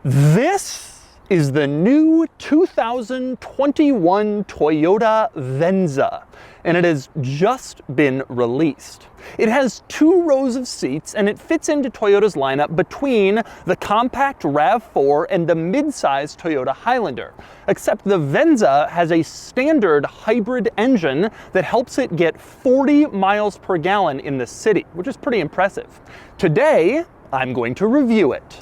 This is the new 2021 Toyota Venza, and it has just been released. It has 2 rows of seats, and it fits into Toyota's lineup between the compact RAV4 and the mid-size Toyota Highlander. Except the Venza has a standard hybrid engine that helps it get 40 miles per gallon in the city, which is pretty impressive. Today, I'm going to review it.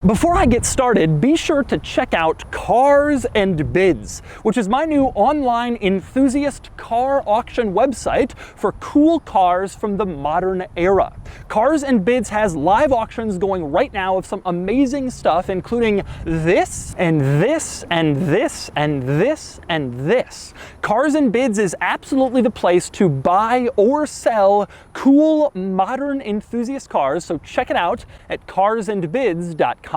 Before I get started, be sure to check out Cars and Bids, which is my new online enthusiast car auction website for cool cars from the modern era. Cars and Bids has live auctions going right now of some amazing stuff, including this, and this, and this, and this, and this. Cars and Bids is absolutely the place to buy or sell cool, modern enthusiast cars, so check it out at carsandbids.com.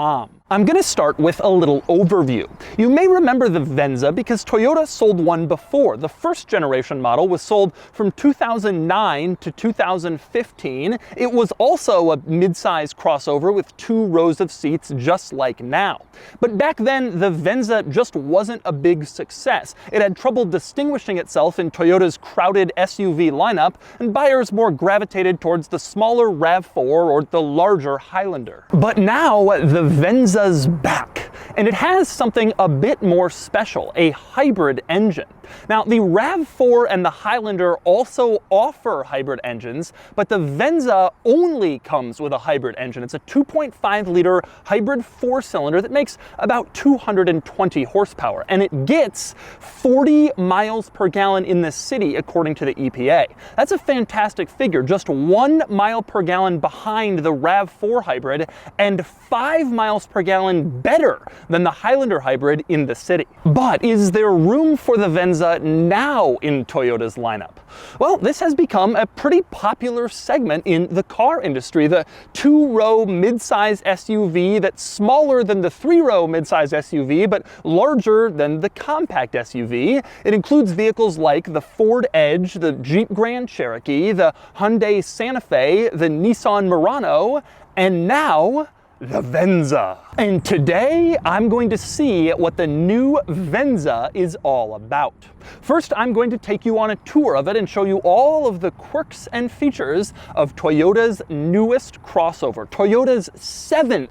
I'm going to start with a little overview. You may remember the Venza because Toyota sold one before. The first generation model was sold from 2009 to 2015. It was also a mid-size crossover with 2 rows of seats just like now. But back then, the Venza just wasn't a big success. It had trouble distinguishing itself in Toyota's crowded SUV lineup, and buyers more gravitated towards the smaller RAV4 or the larger Highlander. But now, the Venza's back, and it has something a bit more special, a hybrid engine. Now, the RAV4 and the Highlander also offer hybrid engines, but the Venza only comes with a hybrid engine. It's a 2.5-liter hybrid 4-cylinder that makes about 220 horsepower, and it gets 40 miles per gallon in the city, according to the EPA. That's a fantastic figure, just 1 mile per gallon behind the RAV4 hybrid, and 5 miles per gallon better than the Highlander hybrid in the city. But is there room for the Venza now in Toyota's lineup? Well, this has become a pretty popular segment in the car industry. The 2-row mid-size SUV that's smaller than the 3-row mid-size SUV, but larger than the compact SUV. It includes vehicles like the Ford Edge, the Jeep Grand Cherokee, the Hyundai Santa Fe, the Nissan Murano, and now the Venza. And today, I'm going to see what the new Venza is all about. First, I'm going to take you on a tour of it and show you all of the quirks and features of Toyota's newest crossover, Toyota's 7th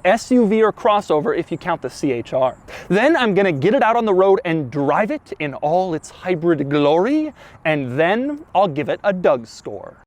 SUV or crossover if you count the CHR. Then I'm going to get it out on the road and drive it in all its hybrid glory, and then I'll give it a Doug score.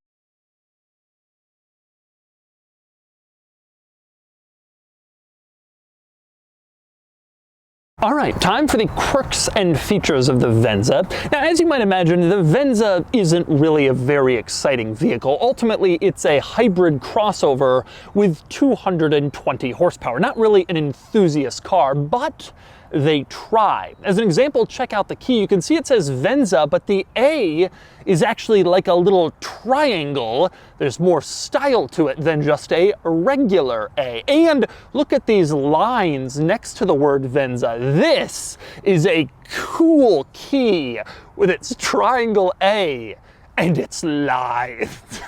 All right, time for the quirks and features of the Venza. Now, as you might imagine, the Venza isn't really a very exciting vehicle. Ultimately, it's a hybrid crossover with 220 horsepower. Not really an enthusiast car, but they try. As an example, check out the key. You can see it says Venza, but the A is actually like a little triangle. There's more style to it than just a regular A. And look at these lines next to the word Venza. This is a cool key with its triangle A, and it's live.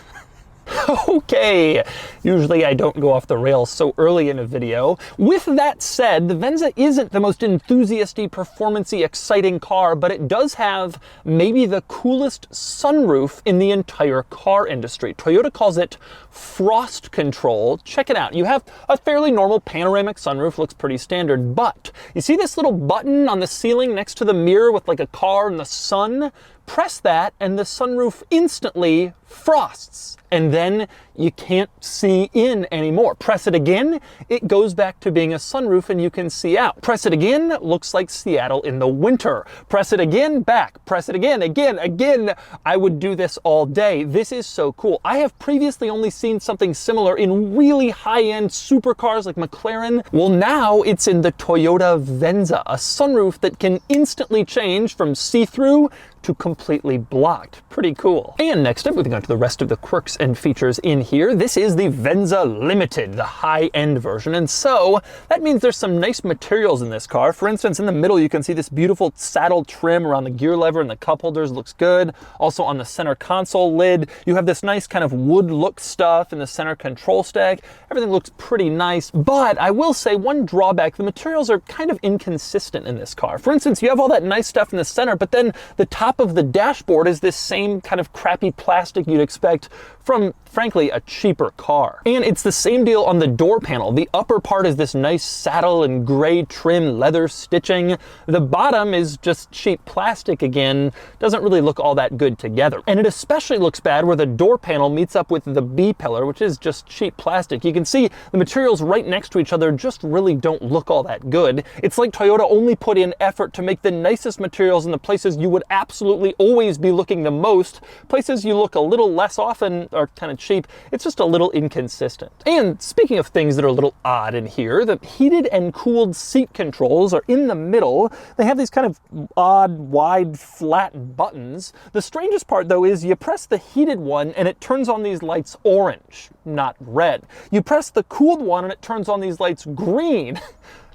Okay, usually I don't go off the rails so early in a video. With that said, the Venza isn't the most enthusiasty, performance-y, exciting car, but it does have maybe the coolest sunroof in the entire car industry. Toyota calls it frost control. Check it out. You have a fairly normal panoramic sunroof, looks pretty standard, but you see this little button on the ceiling next to the mirror with like a car and the sun? Press that and the sunroof instantly frosts, and then you can't see in anymore. Press it again, it goes back to being a sunroof and you can see out. Press it again, looks like Seattle in the winter. Press it again, back. Press it again, again. I would do this all day. This is so cool. I have previously only seen something similar in really high-end supercars like McLaren. Well, now it's in the Toyota Venza, a sunroof that can instantly change from see-through to completely blocked. Pretty cool. And next up, moving on to the rest of the quirks and features in here, this is the Venza Limited, the high-end version. And so that means there's some nice materials in this car. For instance, in the middle, you can see this beautiful saddle trim around the gear lever and the cup holders. Looks good. Also on the center console lid, you have this nice kind of wood look stuff in the center control stack. Everything looks pretty nice, but I will say one drawback, the materials are kind of inconsistent in this car. For instance, you have all that nice stuff in the center, but then the top of the dashboard is this same kind of crappy plastic you'd expect from, frankly, a cheaper car. And it's the same deal on the door panel. The upper part is this nice saddle and gray trim leather stitching. The bottom is just cheap plastic again. Doesn't really look all that good together. And it especially looks bad where the door panel meets up with the B pillar, which is just cheap plastic. You can see the materials right next to each other just really don't look all that good. It's like Toyota only put in effort to make the nicest materials in the places you would absolutely always be looking the most. Places you look a little less often are kind of cheap. It's just a little inconsistent. And speaking of things that are a little odd in here, the heated and cooled seat controls are in the middle. They have these kind of odd, wide, flat buttons. The strangest part, though, is you press the heated one and it turns on these lights orange, not red. You press the cooled one and it turns on these lights green,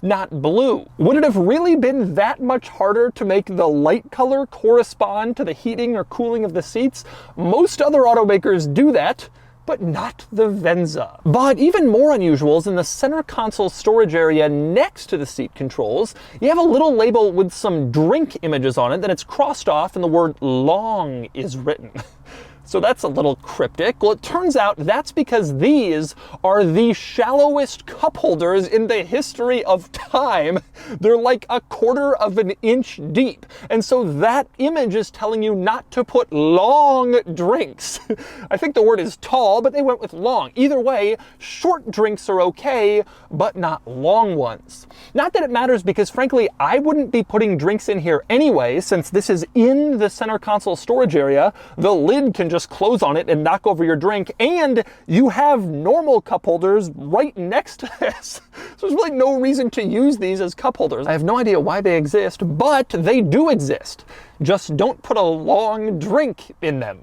not blue. Would it have really been that much harder to make the light color correspond to the heating or cooling of the seats? Most other automakers do that, but not the Venza. But even more unusual is in the center console storage area next to the seat controls, you have a little label with some drink images on it, then it's crossed off and the word long is written. So that's a little cryptic. Well, it turns out that's because these are the shallowest cup holders in the history of time. They're like 1/4 of an inch deep. And so that image is telling you not to put long drinks. I think the word is tall, but they went with long. Either way, short drinks are okay, but not long ones. Not that it matters because frankly, I wouldn't be putting drinks in here anyway, since this is in the center console storage area. The lid can just close on it and knock over your drink, and you have normal cup holders right next to this. So there's really no reason to use these as cup holders. I have no idea why they exist, but they do exist. Just don't put a long drink in them.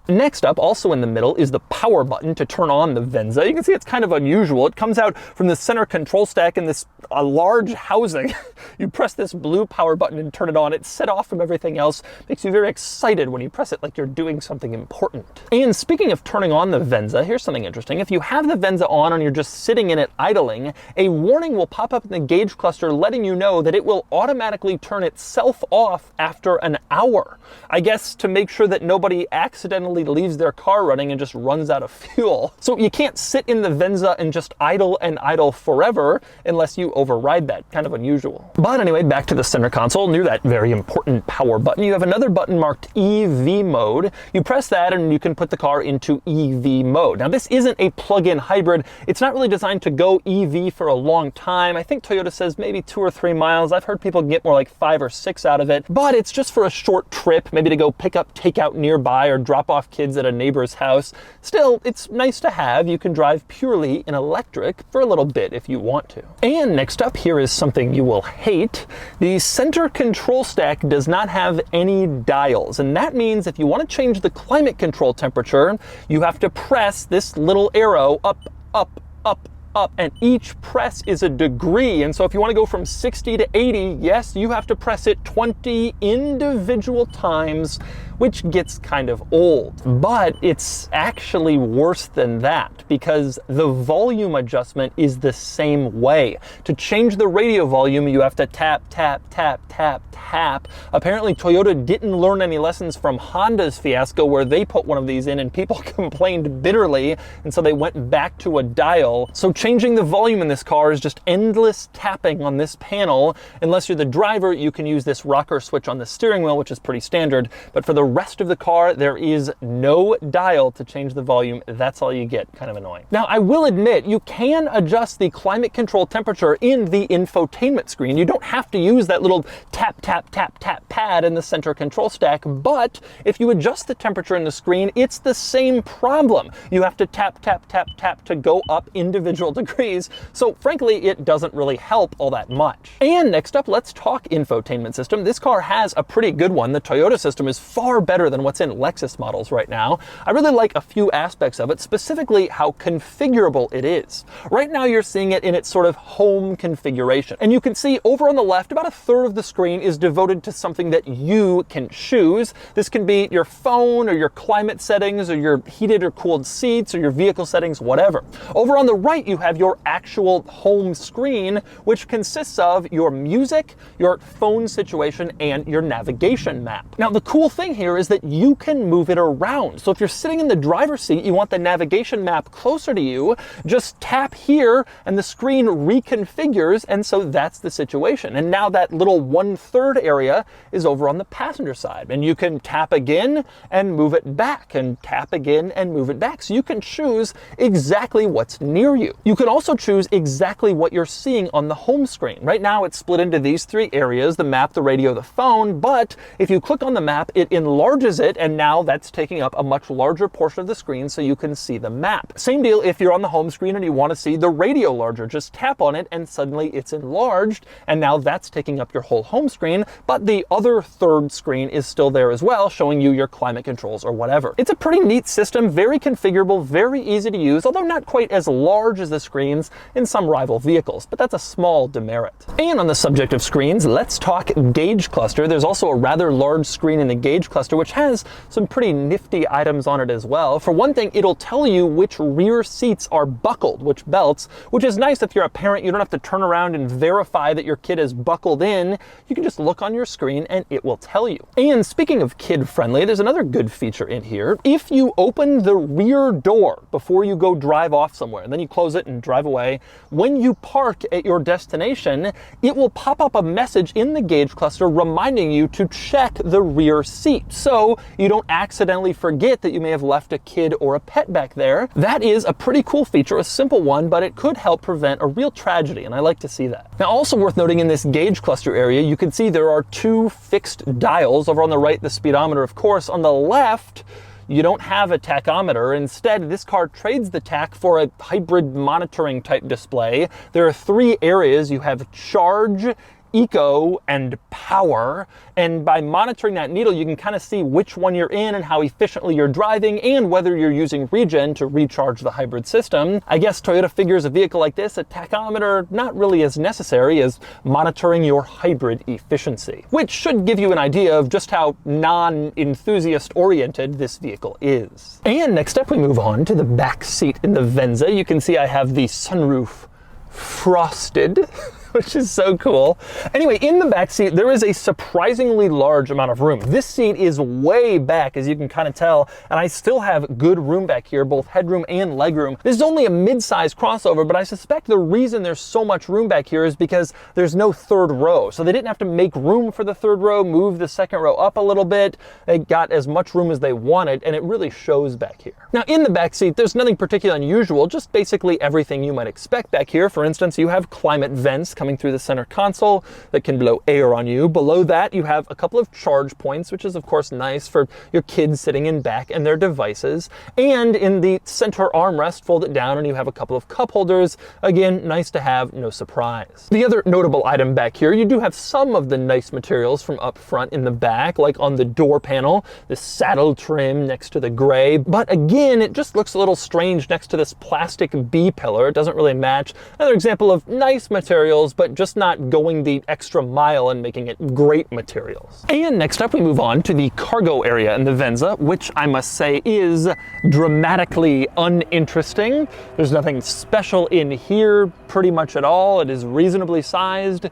Next up, also in the middle, is the power button to turn on the Venza. You can see it's kind of unusual. It comes out from the center control stack in this large housing. You press this blue power button and turn it on. It's set off from everything else. Makes you very excited when you press it like you're doing something important. And speaking of turning on the Venza, here's something interesting. If you have the Venza on and you're just sitting in it idling, a warning will pop up in the gauge cluster letting you know that it will automatically turn itself off after an hour. I guess to make sure that nobody accidentally leaves their car running and just runs out of fuel. So you can't sit in the Venza and just idle and idle forever unless you override that. Kind of unusual. But anyway, back to the center console. Near that very important power button, you have another button marked EV mode. You press that and you can put the car into EV mode. Now this isn't a plug-in hybrid. It's not really designed to go EV for a long time. I think Toyota says maybe 2 or 3 miles. I've heard people get more like 5 or 6 out of it, but it's just for a short trip, maybe to go pick up takeout nearby or drop off kids at a neighbor's house. Still, it's nice to have. You can drive purely in electric for a little bit if you want to. And next up, here is something you will hate. The center control stack does not have any dials, and that means if you want to change the climate control temperature, you have to press this little arrow up, up, up, up, and each press is a degree. And so if you want to go from 60 to 80, yes, you have to press it 20 individual times, which gets kind of old. But it's actually worse than that because the volume adjustment is the same way. To change the radio volume, you have to tap, tap, tap, tap, tap. Apparently Toyota didn't learn any lessons from Honda's fiasco where they put one of these in and people complained bitterly, and so they went back to a dial. So changing the volume in this car is just endless tapping on this panel. Unless you're the driver, you can use this rocker switch on the steering wheel, which is pretty standard, but for the rest of the car, there is no dial to change the volume. That's all you get. Kind of annoying. Now, I will admit, you can adjust the climate control temperature in the infotainment screen. You don't have to use that little tap, tap, tap, tap pad in the center control stack, but if you adjust the temperature in the screen, it's the same problem. You have to tap, tap, tap, tap to go up individual degrees, so frankly, it doesn't really help all that much. And next up, let's talk infotainment system. This car has a pretty good one. The Toyota system is far better than what's in Lexus models right now. I really like a few aspects of it, specifically how configurable it is. Right now, you're seeing it in its sort of home configuration. And you can see over on the left, about a third of the screen is devoted to something that you can choose. This can be your phone or your climate settings or your heated or cooled seats or your vehicle settings, whatever. Over on the right, you have your actual home screen, which consists of your music, your phone situation, and your navigation map. Now, the cool thing here is that you can move it around. So if you're sitting in the driver's seat, you want the navigation map closer to you, just tap here and the screen reconfigures, and so that's the situation. And now that little 1/3 area is over on the passenger side, and you can tap again and move it back, and tap again and move it back. So you can choose exactly what's near you. You can also choose exactly what you're seeing on the home screen. Right now it's split into these 3 areas, the map, the radio, the phone, but if you click on the map, it enlarges it, and now that's taking up a much larger portion of the screen so you can see the map. Same deal if you're on the home screen and you want to see the radio larger, just tap on it and suddenly it's enlarged, and now that's taking up your whole home screen, but the other 1/3 screen is still there as well, showing you your climate controls or whatever. It's a pretty neat system, very configurable, very easy to use, although not quite as large as the screens in some rival vehicles, but that's a small demerit. And on the subject of screens, let's talk gauge cluster. There's also a rather large screen in the gauge cluster, which has some pretty nifty items on it as well. For one thing, it'll tell you which rear seats are buckled, which belts, which is nice if you're a parent. You don't have to turn around and verify that your kid is buckled in. You can just look on your screen and it will tell you. And speaking of kid-friendly, there's another good feature in here. If you open the rear door before you go drive off somewhere, and then you close it and drive away, when you park at your destination, it will pop up a message in the gauge cluster reminding you to check the rear seat, so you don't accidentally forget that you may have left a kid or a pet back there. That is a pretty cool feature, a simple one, but it could help prevent a real tragedy, and I like to see that. Now, also worth noting in this gauge cluster area, you can see there are 2 fixed dials. Over on the right, the speedometer, of course. On the left, you don't have a tachometer. Instead, this car trades the tach for a hybrid monitoring type display. There are 3 areas. You have charge, eco, and power, and by monitoring that needle, you can kind of see which one you're in and how efficiently you're driving, and whether you're using regen to recharge the hybrid system. I guess Toyota figures a vehicle like this, a tachometer, not really as necessary as monitoring your hybrid efficiency, which should give you an idea of just how non-enthusiast oriented this vehicle is. And next up, we move on to the back seat in the Venza. You can see I have the sunroof frosted, which is so cool. Anyway, in the back seat, there is a surprisingly large amount of room. This seat is way back, as you can kind of tell, and I still have good room back here, both headroom and legroom. This is only a mid-size crossover, but I suspect the reason there's so much room back here is because there's no 3rd row. So they didn't have to make room for the 3rd row, move the 2nd row up a little bit. They got as much room as they wanted, and it really shows back here. Now, in the back seat, there's nothing particularly unusual, just basically everything you might expect back here. For instance, you have climate vents coming through the center console that can blow air on you. Below that, you have a couple of charge points, which is of course nice for your kids sitting in back and their devices. And in the center armrest, fold it down and you have a couple of cup holders. Again, nice to have, no surprise. The other notable item back here, you do have some of the nice materials from up front in the back, like on the door panel, the saddle trim next to the gray. But again, it just looks a little strange next to this plastic B pillar. It doesn't really match. Another example of nice materials, but just not going the extra mile and making it great materials. And next up, we move on to the cargo area in the Venza, which I must say is dramatically uninteresting. There's nothing special in here pretty much at all. It is reasonably sized.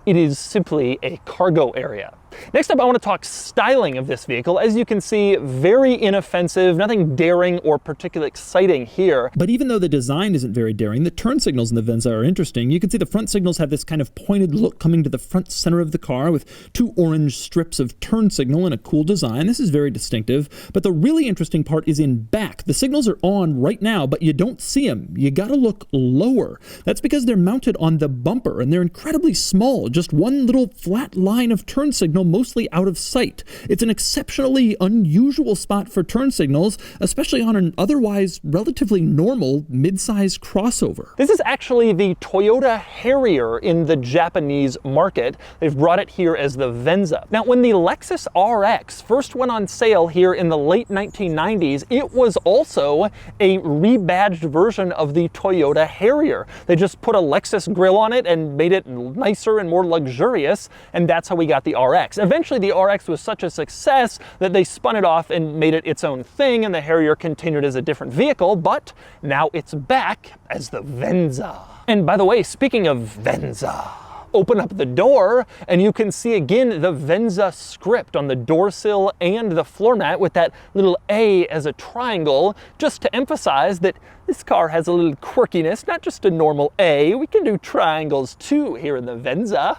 It is simply a cargo area. Next up, I want to talk styling of this vehicle. As you can see, very inoffensive, nothing daring or particularly exciting here. But even though the design isn't very daring, the turn signals in the Venza are interesting. You can see the front signals have this kind of pointed look coming to the front center of the car with 2 orange strips of turn signal and a cool design. This is very distinctive. But the really interesting part is in back. The signals are on right now, but you don't see them. You gotta look lower. That's because they're mounted on the bumper and they're incredibly small. Just one little flat line of turn signal now mostly out of sight. It's an exceptionally unusual spot for turn signals, especially on an otherwise relatively normal mid-size crossover. This is actually the Toyota Harrier in the Japanese market. They've brought it here as the Venza. Now, when the Lexus RX first went on sale here in the late 1990s, it was also a rebadged version of the Toyota Harrier. They just put a Lexus grille on it and made it nicer and more luxurious, and that's how we got the RX. Eventually, the RX was such a success that they spun it off and made it its own thing, and the Harrier continued as a different vehicle, but now it's back as the Venza. And by the way, speaking of Venza, open up the door and you can see again the Venza script on the door sill and the floor mat with that little A as a triangle, just to emphasize that this car has a little quirkiness, not just a normal A. We can do triangles too here in the Venza.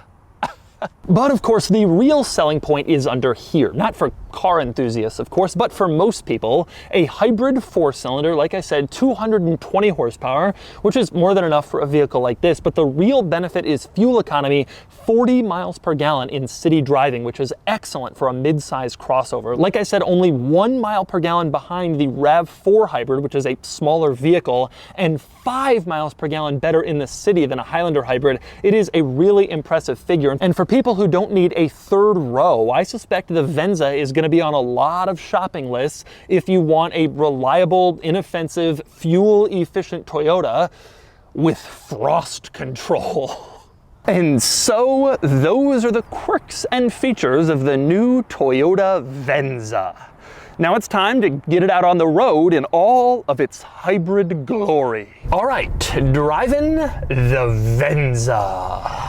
But of course, the real selling point is under here. Not for car enthusiasts, of course, but for most people. A hybrid 4-cylinder, like I said, 220 horsepower, which is more than enough for a vehicle like this. But the real benefit is fuel economy, 40 miles per gallon in city driving, which is excellent for a mid-size crossover. Like I said, only 1 mile per gallon behind the RAV4 hybrid, which is a smaller vehicle, and 5 miles per gallon better in the city than a Highlander hybrid. It is a really impressive figure. And for people who don't need a third row, I suspect the Venza is going to be on a lot of shopping lists if you want a reliable, inoffensive, fuel-efficient Toyota with frost control. And so, those are the quirks and features of the new Toyota Venza. Now it's time to get it out on the road in all of its hybrid glory. All right, driving the Venza.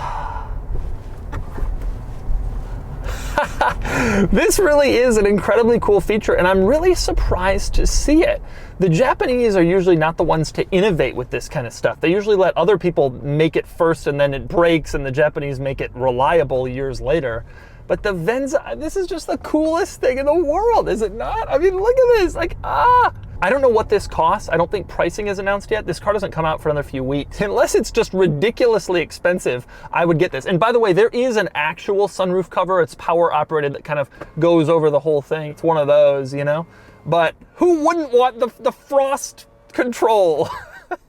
This really is an incredibly cool feature, and I'm really surprised to see it. The Japanese are usually not the ones to innovate with this kind of stuff. They usually let other people make it first and then it breaks, and the Japanese make it reliable years later. But the Venza, this is just the coolest thing in the world, is it not? I mean, look at this, like, I don't know what this costs. I don't think pricing is announced yet. This car doesn't come out for another few weeks. Unless it's just ridiculously expensive, I would get this. And by the way, there is an actual sunroof cover. It's power operated that kind of goes over the whole thing. It's one of those, you know? But who wouldn't want the frost control?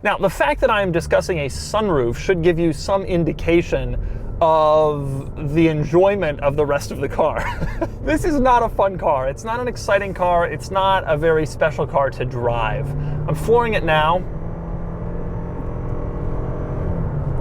Now, the fact that I am discussing a sunroof should give you some indication of the enjoyment of the rest of the car. This is not a fun car. It's not an exciting car. It's not a very special car to drive. I'm flooring it now.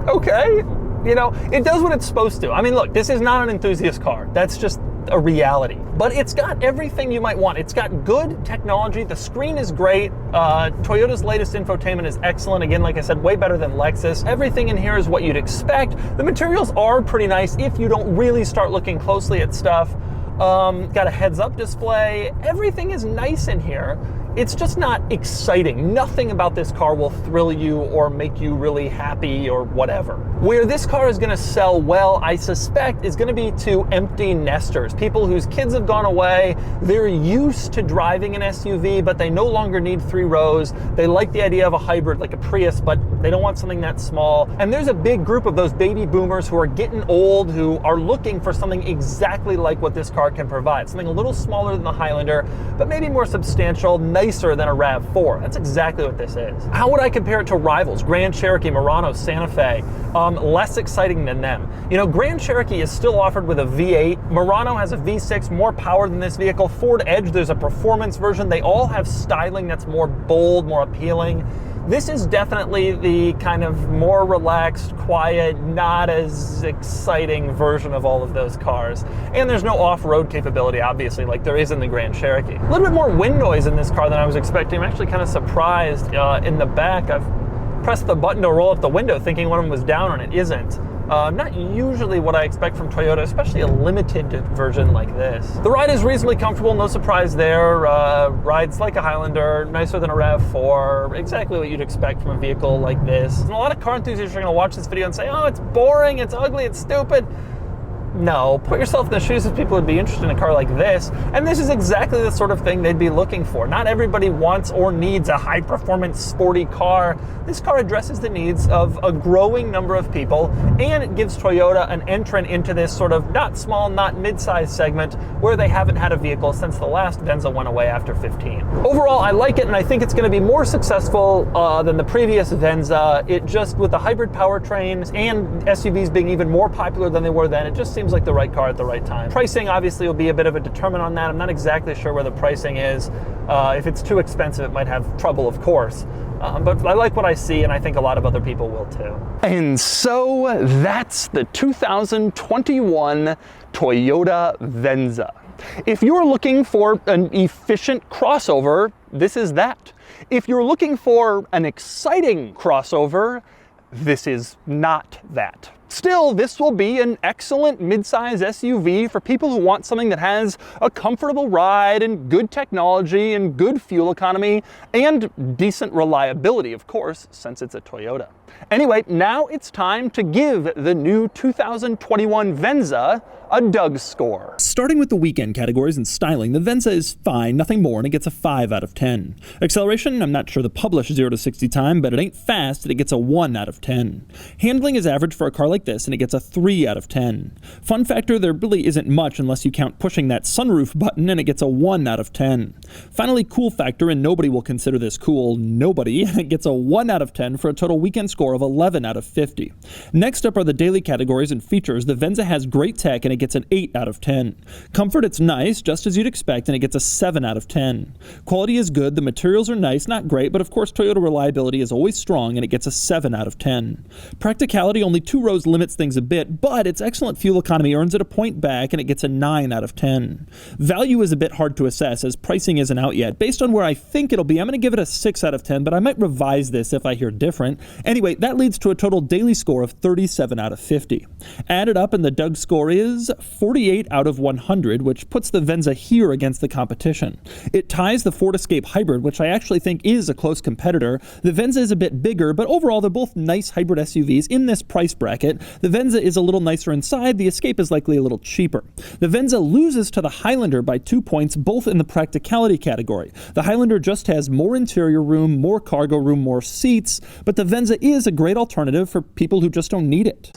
Okay, you know, it does what it's supposed to. I mean, look, this is not an enthusiast car. That's just a reality. But it's got everything you might want. It's got good technology. The screen is great. Toyota's latest infotainment is excellent. Again, like I said, way better than Lexus. Everything in here is what you'd expect. The materials are pretty nice if you don't really start looking closely at stuff. Got a heads-up display. Everything is nice in here. It's just not exciting. Nothing about this car will thrill you or make you really happy or whatever. Where this car is gonna sell well, I suspect, is gonna be to empty nesters. People whose kids have gone away, they're used to driving an SUV, but they no longer need 3 rows. They like the idea of a hybrid like a Prius, but they don't want something that small. And there's a big group of those baby boomers who are getting old, who are looking for something exactly like what this car can provide. Something a little smaller than the Highlander, but maybe more substantial, nicer than a RAV4. That's exactly what this is. How would I compare it to rivals? Grand Cherokee, Murano, Santa Fe. Less exciting than them. You know, Grand Cherokee is still offered with a V8. Murano has a V6, more power than this vehicle. Ford Edge, there's a performance version. They all have styling that's more bold, more appealing. This is definitely the kind of more relaxed, quiet, not as exciting version of all of those cars. And there's no off-road capability, obviously, like there is in the Grand Cherokee. A little bit more wind noise in this car than I was expecting. I'm actually kind of surprised. In the back, I've pressed the button to roll up the window thinking one of them was down, and it isn't. Not usually what I expect from Toyota, especially a limited version like this. The ride is reasonably comfortable, no surprise there. Rides like a Highlander, nicer than a RAV4, exactly what you'd expect from a vehicle like this. And a lot of car enthusiasts are gonna watch this video and say, oh, it's boring, it's ugly, it's stupid. No, put yourself in the shoes of people who'd be interested in a car like this, and this is exactly the sort of thing they'd be looking for. Not everybody wants or needs a high-performance, sporty car. This car addresses the needs of a growing number of people, and it gives Toyota an entrant into this sort of not small, not mid-sized segment where they haven't had a vehicle since the last Venza went away after 15. Overall, I like it, and I think it's going to be more successful than the previous Venza. It just, with the hybrid powertrains and SUVs being even more popular than they were then, it just seems like the right car at the right time. Pricing obviously will be a bit of a determinant on that. I'm not exactly sure where the pricing is. If it's too expensive, it might have trouble, of course. But I like what I see, and I think a lot of other people will too. And so that's the 2021 Toyota Venza. If you're looking for an efficient crossover, this is that. If you're looking for an exciting crossover, this is not that. Still, this will be an excellent midsize SUV for people who want something that has a comfortable ride and good technology and good fuel economy and decent reliability, of course, since it's a Toyota. Anyway, now it's time to give the new 2021 Venza a Doug score. Starting with the weekend categories and styling, the Venza is fine, nothing more, and it gets a 5 out of 10. Acceleration, I'm not sure the published 0 to 60 time, but it ain't fast, and it gets a 1 out of 10. Handling is average for a car like this, and it gets a 3 out of 10. Fun factor, there really isn't much unless you count pushing that sunroof button, and it gets a 1 out of 10. Finally, cool factor, and nobody will consider this cool, nobody, it gets a 1 out of 10 for a total weekend score of 11 out of 50. Next up are the daily categories and features. The Venza has great tech, and it gets an 8 out of 10. Comfort, it's nice, just as you'd expect, and it gets a 7 out of 10. Quality is good, the materials are nice, not great, but of course Toyota reliability is always strong, and it gets a 7 out of 10. Practicality, only 2 rows limits things a bit, but its excellent fuel economy earns it a point back, and it gets a 9 out of 10. Value is a bit hard to assess, as pricing isn't out yet. Based on where I think it'll be, I'm going to give it a 6 out of 10, but I might revise this if I hear different. Anyway, that leads to a total daily score of 37 out of 50. Added up, and the Doug score is 48 out of 100, which puts the Venza here against the competition. It ties the Ford Escape Hybrid, which I actually think is a close competitor. The Venza is a bit bigger, but overall they're both nice hybrid SUVs in this price bracket. The Venza is a little nicer inside, the Escape is likely a little cheaper. The Venza loses to the Highlander by 2 points, both in the practicality category. The Highlander just has more interior room, more cargo room, more seats, but the Venza is a great alternative for people who just don't need it.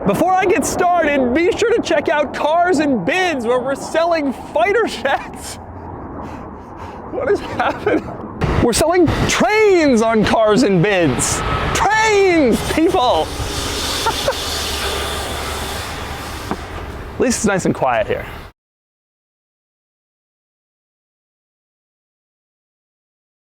Before I get started, be sure to check out Cars and Bids, where we're selling fighter jets. What is happening? We're selling trains on Cars and Bids. Trains, people! At least it's nice and quiet here.